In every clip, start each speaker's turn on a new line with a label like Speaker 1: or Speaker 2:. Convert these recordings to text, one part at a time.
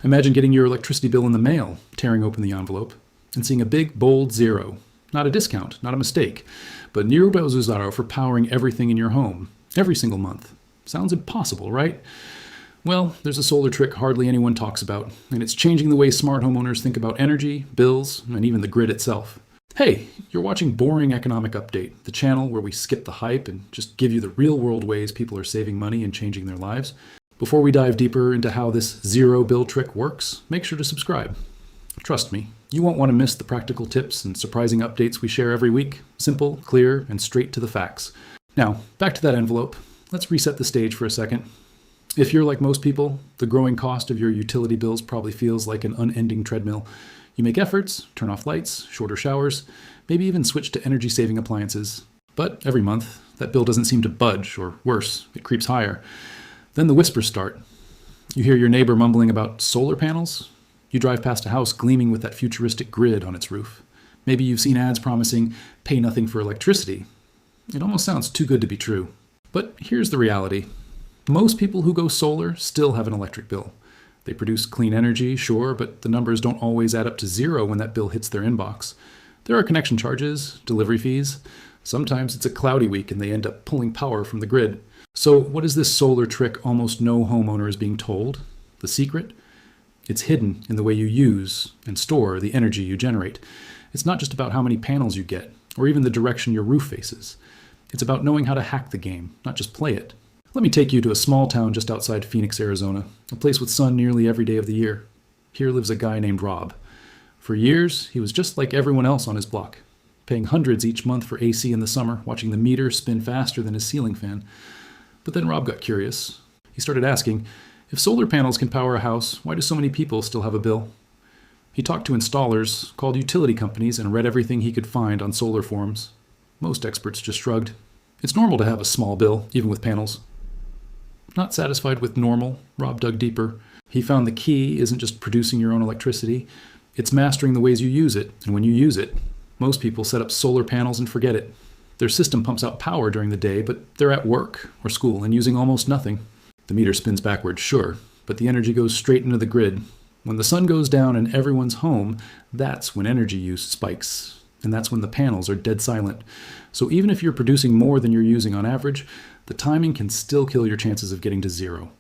Speaker 1: Imagine getting your electricity bill in the mail, tearing open the envelope, and seeing a big, bold zero. Not a discount, not a mistake, but zero for powering everything in your home, every single month. Sounds impossible, right? Well, there's a solar trick hardly anyone talks about, and it's changing the way smart homeowners think about energy, bills, and even the grid itself. Hey, you're watching Boring Economic Update, the channel where we skip the hype and just give you the real-world ways people are saving money and changing their lives. Before we dive deeper into how this zero bill trick works, make sure to subscribe. Trust me, you won't want to miss the practical tips and surprising updates we share every week. Simple, clear, and straight to the facts. Now, back to that envelope. Let's reset the stage for a second. If you're like most people, the growing cost of your utility bills probably feels like an unending treadmill. You make efforts, turn off lights, shorter showers, maybe even switch to energy-saving appliances. But every month, that bill doesn't seem to budge, or worse, it creeps higher. Then the whispers start. You hear your neighbor mumbling about solar panels. You drive past a house gleaming with that futuristic grid on its roof. Maybe you've seen ads promising pay nothing for electricity. It almost sounds too good to be true. But here's the reality. Most people who go solar still have an electric bill. They produce clean energy, sure, but the numbers don't always add up to zero when that bill hits their inbox. There are connection charges, delivery fees. Sometimes it's a cloudy week and they end up pulling power from the grid. So what is this solar trick almost no homeowner is being told? The secret? It's hidden in the way you use and store the energy you generate. It's not just about how many panels you get, or even the direction your roof faces. It's about knowing how to hack the game, not just play it. Let me take you to a small town just outside Phoenix, Arizona, a place with sun nearly every day of the year. Here lives a guy named Rob. For years, he was just like everyone else on his block, paying hundreds each month for AC in the summer, watching the meter spin faster than his ceiling fan. But then Rob got curious. He started asking, if solar panels can power a house, why do so many people still have a bill? He talked to installers, called utility companies, and read everything he could find on solar forums. Most experts just shrugged. It's normal to have a small bill, even with panels. Not satisfied with normal, Rob dug deeper. He found the key isn't just producing your own electricity, it's mastering the ways you use it. And when you use it, most people set up solar panels and forget it. Their system pumps out power during the day, but they're at work or school and using almost nothing. The meter spins backwards, sure, but the energy goes straight into the grid. When the sun goes down in everyone's home, that's when energy use spikes. And that's when the panels are dead silent. So even if you're producing more than you're using on average, the timing can still kill your chances of getting to zero.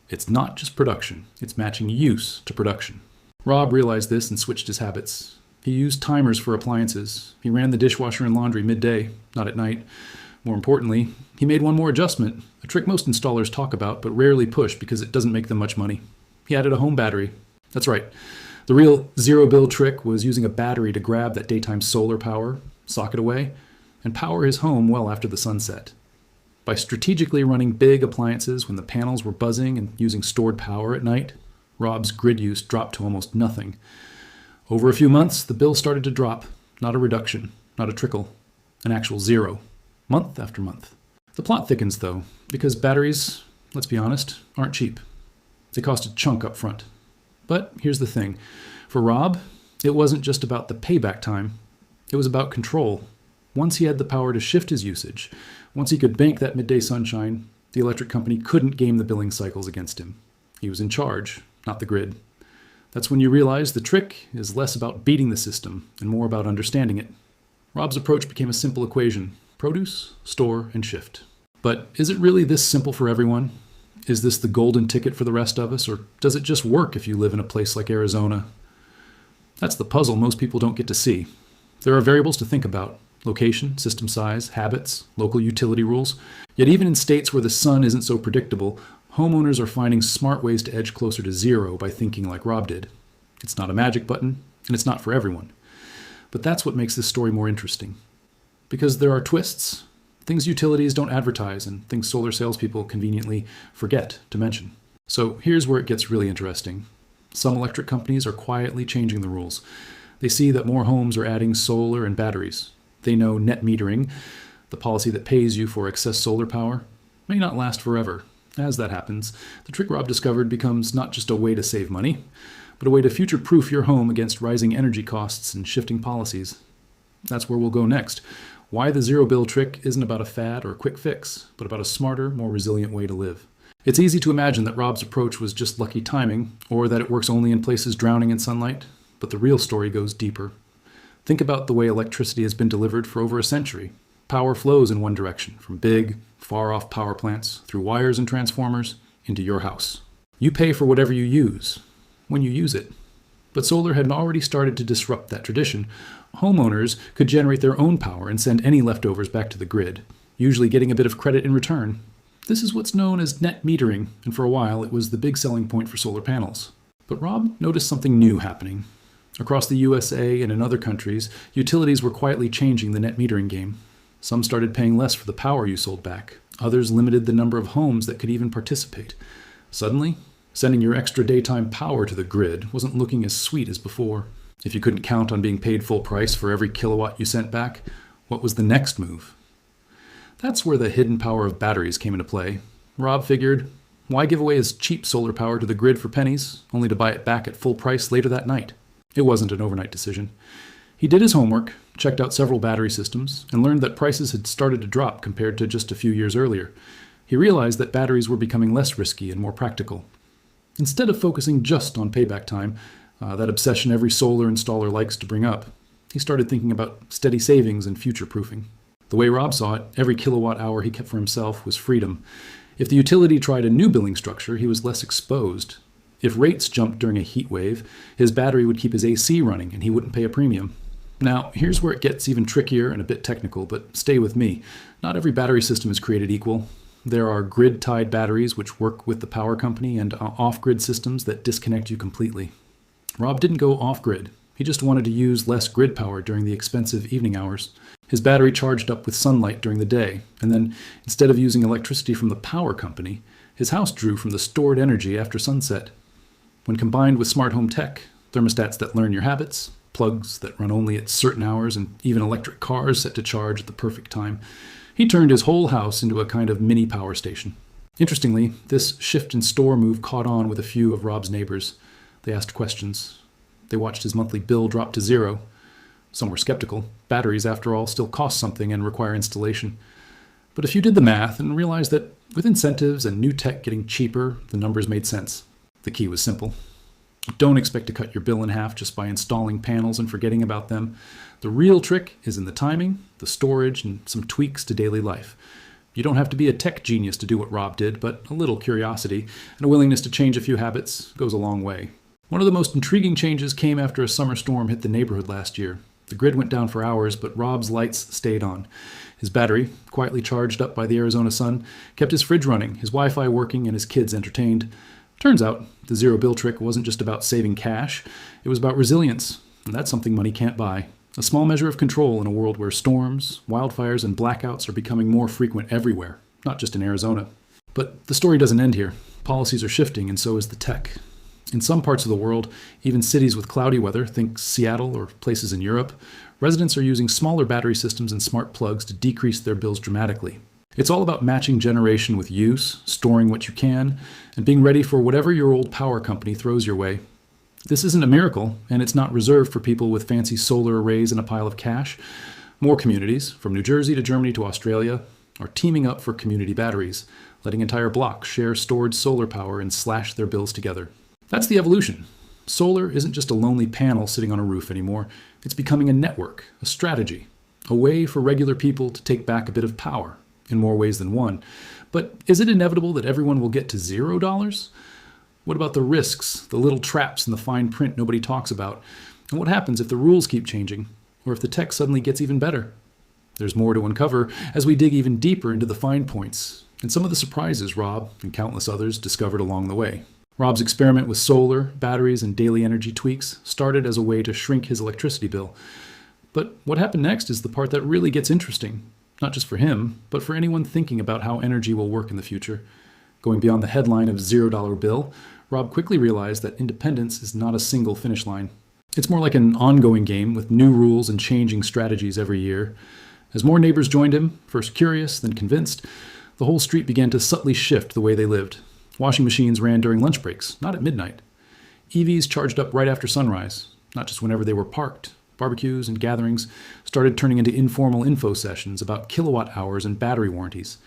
Speaker 1: It's not just production, it's matching use to production. Rob realized this and switched his habits. He used timers for appliances. He ran the dishwasher and laundry midday, not at night. More importantly, he made one more adjustment, a trick most installers talk about but rarely push because it doesn't make them much money. He added a home battery. That's right. The real zero bill trick was using a battery to grab that daytime solar power, sock it away, and power his home well after the sunset. By strategically running big appliances when the panels were buzzing and using stored power at night, Rob's grid use dropped to almost nothing. Over a few months, the bill started to drop, not a reduction, not a trickle, an actual zero, month after month. The plot thickens though, because batteries, let's be honest, aren't cheap. They cost a chunk up front. But here's the thing. For Rob, it wasn't just about the payback time. It was about control. Once he had the power to shift his usage, once he could bank that midday sunshine, the electric company couldn't game the billing cycles against him. He was in charge, not the grid. That's when you realize the trick is less about beating the system and more about understanding it. Rob's approach became a simple equation: produce, store, and shift. But is it really this simple for everyone? Is this the golden ticket for the rest of us, or does it just work if you live in a place like Arizona? That's the puzzle most people don't get to see. There are variables to think about: location, system size, habits, local utility rules. Yet even in states where the sun isn't so predictable, homeowners are finding smart ways to edge closer to zero by thinking like Rob did. It's not a magic button, and it's not for everyone. But that's what makes this story more interesting. Because there are twists, things utilities don't advertise, and things solar salespeople conveniently forget to mention. So here's where it gets really interesting. Some electric companies are quietly changing the rules. They see that more homes are adding solar and batteries. They know net metering, the policy that pays you for excess solar power, may not last forever. As that happens, the trick Rob discovered becomes not just a way to save money, but a way to future-proof your home against rising energy costs and shifting policies. That's where we'll go next. Why the zero bill trick isn't about a fad or a quick fix, but about a smarter, more resilient way to live. It's easy to imagine that Rob's approach was just lucky timing, or that it works only in places drowning in sunlight, but the real story goes deeper. Think about the way electricity has been delivered for over a century. Power flows in one direction, from big, far-off power plants, through wires and transformers, into your house. You pay for whatever you use, when you use it. But solar had already started to disrupt that tradition. Homeowners could generate their own power and send any leftovers back to the grid, usually getting a bit of credit in return. This is what's known as net metering, and for a while it was the big selling point for solar panels. But Rob noticed something new happening. Across the USA and in other countries, utilities were quietly changing the net metering game. Some started paying less for the power you sold back. Others limited the number of homes that could even participate. Suddenly, sending your extra daytime power to the grid wasn't looking as sweet as before. If you couldn't count on being paid full price for every kilowatt you sent back, what was the next move? That's where the hidden power of batteries came into play. Rob figured, why give away his cheap solar power to the grid for pennies, only to buy it back at full price later that night? It wasn't an overnight decision. He did his homework, checked out several battery systems, and learned that prices had started to drop compared to just a few years earlier. He realized that batteries were becoming less risky and more practical. Instead of focusing just on payback time, that obsession every solar installer likes to bring up, he started thinking about steady savings and future-proofing. The way Rob saw it, every kilowatt hour he kept for himself was freedom. If the utility tried a new billing structure, he was less exposed. If rates jumped during a heat wave, his battery would keep his AC running and he wouldn't pay a premium. Now, here's where it gets even trickier and a bit technical, but stay with me. Not every battery system is created equal. There are grid-tied batteries which work with the power company and off-grid systems that disconnect you completely. Rob didn't go off-grid. He just wanted to use less grid power during the expensive evening hours. His battery charged up with sunlight during the day, and then, instead of using electricity from the power company, his house drew from the stored energy after sunset. When combined with smart home tech, thermostats that learn your habits, plugs that run only at certain hours, and even electric cars set to charge at the perfect time, he turned his whole house into a kind of mini power station. Interestingly, this shift in store move caught on with a few of Rob's neighbors. They asked questions. They watched his monthly bill drop to zero. Some were skeptical. Batteries, after all, still cost something and require installation. But if you did the math and realized that with incentives and new tech getting cheaper, the numbers made sense. The key was simple. Don't expect to cut your bill in half just by installing panels and forgetting about them. The real trick is in the timing, the storage, and some tweaks to daily life. You don't have to be a tech genius to do what Rob did, but a little curiosity and a willingness to change a few habits goes a long way. One of the most intriguing changes came after a summer storm hit the neighborhood last year. The grid went down for hours, but Rob's lights stayed on. His battery, quietly charged up by the Arizona sun, kept his fridge running, his Wi-Fi working, and his kids entertained. Turns out, the zero bill trick wasn't just about saving cash, it was about resilience, and that's something money can't buy. A small measure of control in a world where storms, wildfires, and blackouts are becoming more frequent everywhere, not just in Arizona. But the story doesn't end here. Policies are shifting, and so is the tech. In some parts of the world, even cities with cloudy weather, think Seattle or places in Europe, residents are using smaller battery systems and smart plugs to decrease their bills dramatically. It's all about matching generation with use, storing what you can, and being ready for whatever your old power company throws your way. This isn't a miracle, and it's not reserved for people with fancy solar arrays and a pile of cash. More communities, from New Jersey to Germany to Australia, are teaming up for community batteries, letting entire blocks share stored solar power and slash their bills together. That's the evolution. Solar isn't just a lonely panel sitting on a roof anymore. It's becoming a network, a strategy, a way for regular people to take back a bit of power, in more ways than one. But is it inevitable that everyone will get to $0? What about the risks, the little traps in the fine print nobody talks about? And what happens if the rules keep changing, or if the tech suddenly gets even better? There's more to uncover as we dig even deeper into the fine points and some of the surprises Rob and countless others discovered along the way. Rob's experiment with solar, batteries, and daily energy tweaks started as a way to shrink his electricity bill. But what happened next is the part that really gets interesting, not just for him, but for anyone thinking about how energy will work in the future. Going beyond the headline of $0 bill, Rob quickly realized that independence is not a single finish line. It's more like an ongoing game with new rules and changing strategies every year. As more neighbors joined him, first curious, then convinced, the whole street began to subtly shift the way they lived. Washing machines ran during lunch breaks, not at midnight. EVs charged up right after sunrise, not just whenever they were parked. Barbecues and gatherings started turning into informal info sessions about kilowatt hours and battery warranties.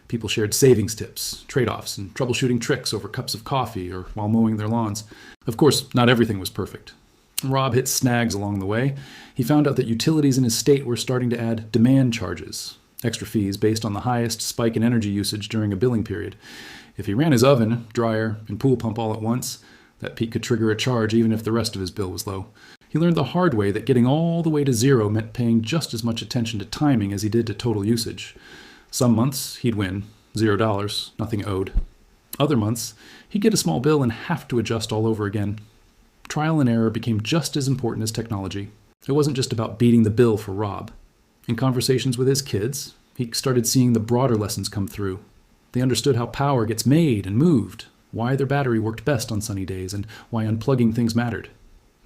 Speaker 1: People shared savings tips, trade-offs, and troubleshooting tricks over cups of coffee or while mowing their lawns. Of course, not everything was perfect. Rob hit snags along the way. He found out that utilities in his state were starting to add demand charges, extra fees based on the highest spike in energy usage during a billing period. If he ran his oven, dryer, and pool pump all at once, that peak could trigger a charge even if the rest of his bill was low. He learned the hard way that getting all the way to zero meant paying just as much attention to timing as he did to total usage. Some months, he'd win, $0, nothing owed. Other months, he'd get a small bill and have to adjust all over again. Trial and error became just as important as technology. It wasn't just about beating the bill for Rob. In conversations with his kids, he started seeing the broader lessons come through. They understood how power gets made and moved, why their battery worked best on sunny days, and why unplugging things mattered.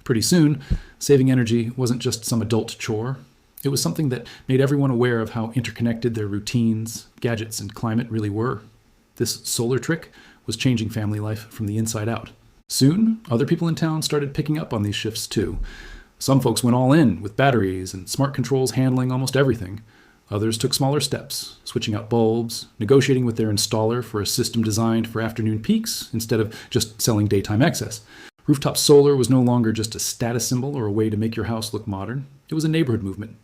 Speaker 1: Pretty soon, saving energy wasn't just some adult chore. It was something that made everyone aware of how interconnected their routines, gadgets, and climate really were. This solar trick was changing family life from the inside out. Soon, other people in town started picking up on these shifts too. Some folks went all in with batteries and smart controls handling almost everything. Others took smaller steps, switching out bulbs, negotiating with their installer for a system designed for afternoon peaks instead of just selling daytime excess. Rooftop solar was no longer just a status symbol or a way to make your house look modern. It was a neighborhood movement.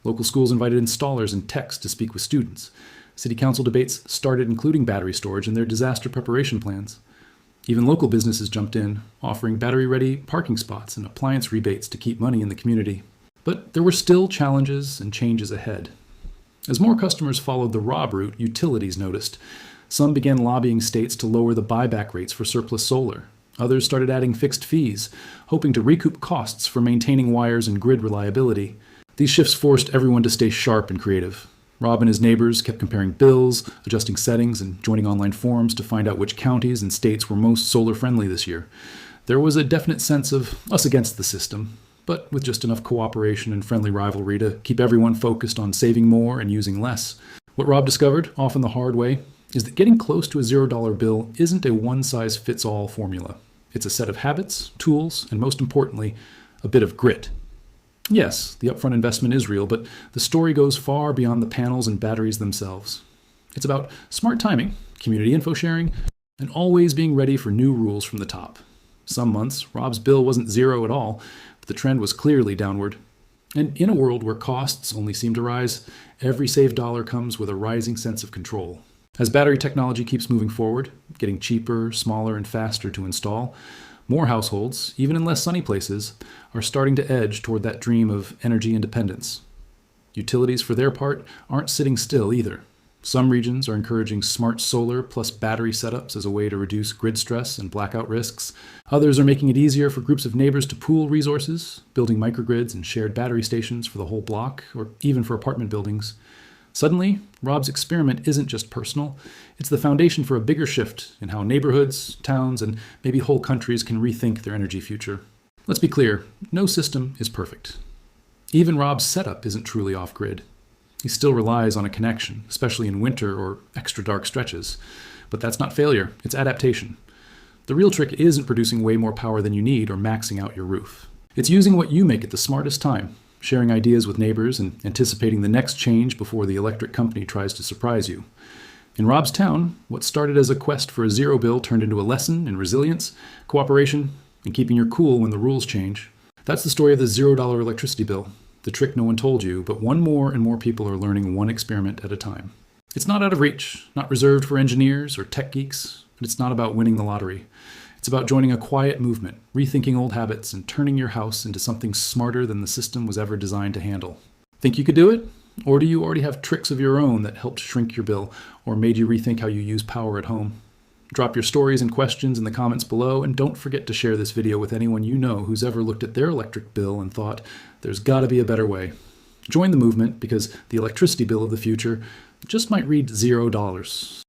Speaker 1: Local schools invited installers and techs to speak with students. City council debates started including battery storage in their disaster preparation plans. Even local businesses jumped in, offering battery-ready parking spots and appliance rebates to keep money in the community. But there were still challenges and changes ahead. As more customers followed the Rob route, utilities noticed. Some began lobbying states to lower the buyback rates for surplus solar. Others started adding fixed fees, hoping to recoup costs for maintaining wires and grid reliability. These shifts forced everyone to stay sharp and creative. Rob and his neighbors kept comparing bills, adjusting settings, and joining online forums to find out which counties and states were most solar-friendly this year. There was a definite sense of us against the system, but with just enough cooperation and friendly rivalry to keep everyone focused on saving more and using less. What Rob discovered, often the hard way, is that getting close to a $0 bill isn't a one-size-fits-all formula. It's a set of habits, tools, and most importantly, a bit of grit. Yes, the upfront investment is real, but the story goes far beyond the panels and batteries themselves. It's about smart timing, community info sharing, and always being ready for new rules from the top. Some months, Rob's bill wasn't zero at all, but the trend was clearly downward. And in a world where costs only seem to rise, every saved dollar comes with a rising sense of control. As battery technology keeps moving forward, getting cheaper, smaller, and faster to install, more households, even in less sunny places, are starting to edge toward that dream of energy independence. Utilities, for their part, aren't sitting still either. Some regions are encouraging smart solar plus battery setups as a way to reduce grid stress and blackout risks. Others are making it easier for groups of neighbors to pool resources, building microgrids and shared battery stations for the whole block, or even for apartment buildings. Suddenly, Rob's experiment isn't just personal. It's the foundation for a bigger shift in how neighborhoods, towns, and maybe whole countries can rethink their energy future. Let's be clear, no system is perfect. Even Rob's setup isn't truly off-grid. He still relies on a connection, especially in winter or extra dark stretches. But that's not failure, it's adaptation. The real trick isn't producing way more power than you need or maxing out your roof. It's using what you make at the smartest time, sharing ideas with neighbors and anticipating the next change before the electric company tries to surprise you. In Rob's town, what started as a quest for a zero bill turned into a lesson in resilience, cooperation, and keeping your cool when the rules change. That's the story of the $0 electricity bill, the trick no one told you, but more and more people are learning one experiment at a time. It's not out of reach, not reserved for engineers or tech geeks, but it's not about winning the lottery. It's about joining a quiet movement, rethinking old habits, and turning your house into something smarter than the system was ever designed to handle. Think you could do it? Or do you already have tricks of your own that helped shrink your bill or made you rethink how you use power at home? Drop your stories and questions in the comments below, and don't forget to share this video with anyone you know who's ever looked at their electric bill and thought, there's gotta be a better way. Join the movement because the electricity bill of the future just might read $0.